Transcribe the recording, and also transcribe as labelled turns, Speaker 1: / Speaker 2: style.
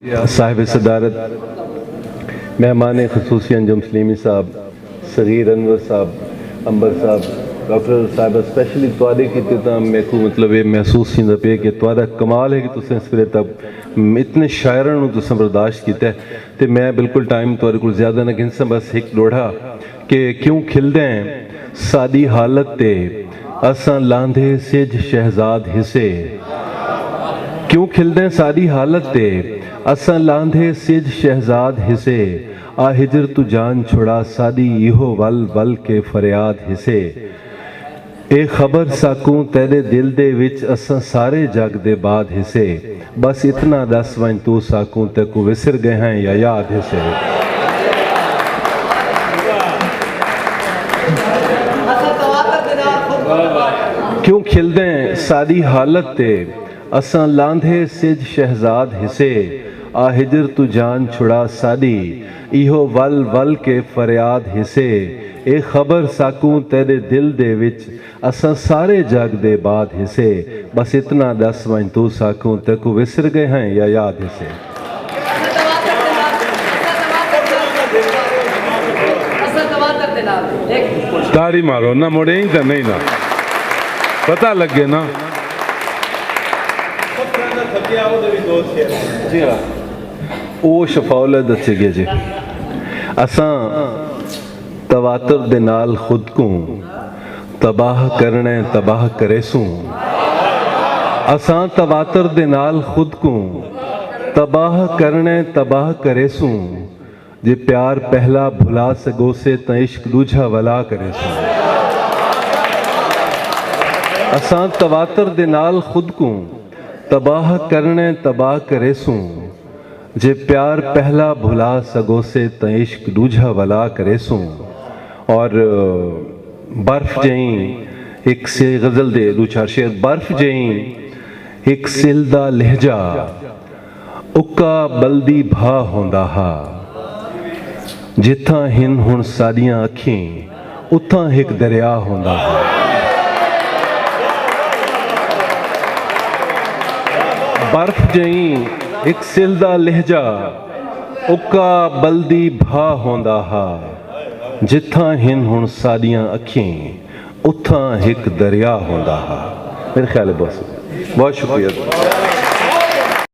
Speaker 1: साहिब सदारत मेहमान खसूसी अंजुम सलीमी साहब, सगीर अनवर साहब, अंबर साहब, डॉक्टर साहब स्पैशली तुआडे कीते तां मेरे को मतलब ये महसूस होंदा पे कि तुआडा कमाल है कि तुसें इस वेले तक इतने शायरां नूं तुसें बर्दाश्त कीता है। ते मैं बिल्कुल टाइम तुआडे कोल ज़्यादा ना गिनसां, बस एक लोढ़ा कि क्यों खिलदे साडी हालत ते असां लांधे सिज शहजाद हिस्से, क्यों खिलदे साडी हालत ते असां लांधे सिज शहजाद हिसे, आ हिजर तू जान छुड़ा साडी इहो वल वल के फरियाद हिसे। ए खबर साकूं तेरे दिल दे विच असां सारे जग दे बाद हिसे, बस इतना दस वंज तू साकूं ते को विसर गए हैं या याद हिसे। क्यों खिलदे साडी हालत ते असां लांधे सिज शहजाद हिसे, आ हिजर तू जान छुड़ा साडी इहो वल वल के फरियाद हिसे। ए खबर साकूं तेरे दिल दे विच असां सारे जग दे बाद हिसे, बस इतना दस वंज तू साकूं ते को विसर गए हैं या याद हिसे।
Speaker 2: ताड़ी मारो ना मुड़े ही तो नहीं ना पता लगे ना।
Speaker 1: जी हाँ, वो शफाउल दसे गए जी। असां तवातर दे नाल खुद को तबाह करने तबाह करेसूं, असां तवातर दे नाल खुद को तबाह करने तबाह करेसूं, जे प्यार पहला भुला सगो से त इश्क दूजा वला करेसूं। असां तवातर दे नाल खुद को तबाह करने तबाह करेसूं, जे प्यार पहला भुला सगो से त इश्क दूजा वला करेसूं। और बर्फ जई एक से गज़ल दे दू चार शेर। बर्फ जई एक सिलदा लहजा उक्का बल्दी भा होंदा हा, जिथा हिन हुण साडियां अखीं उथा एक दरिया होंदा हा। बर्फ जई एक सिलदा लहजा उक्का बल्दी भा होंदा हा, जिथा हिन हुण साडियां अखीं उथा एक दरिया होंदा हा। मेरे ख्याल है बहुत शुक्रिया।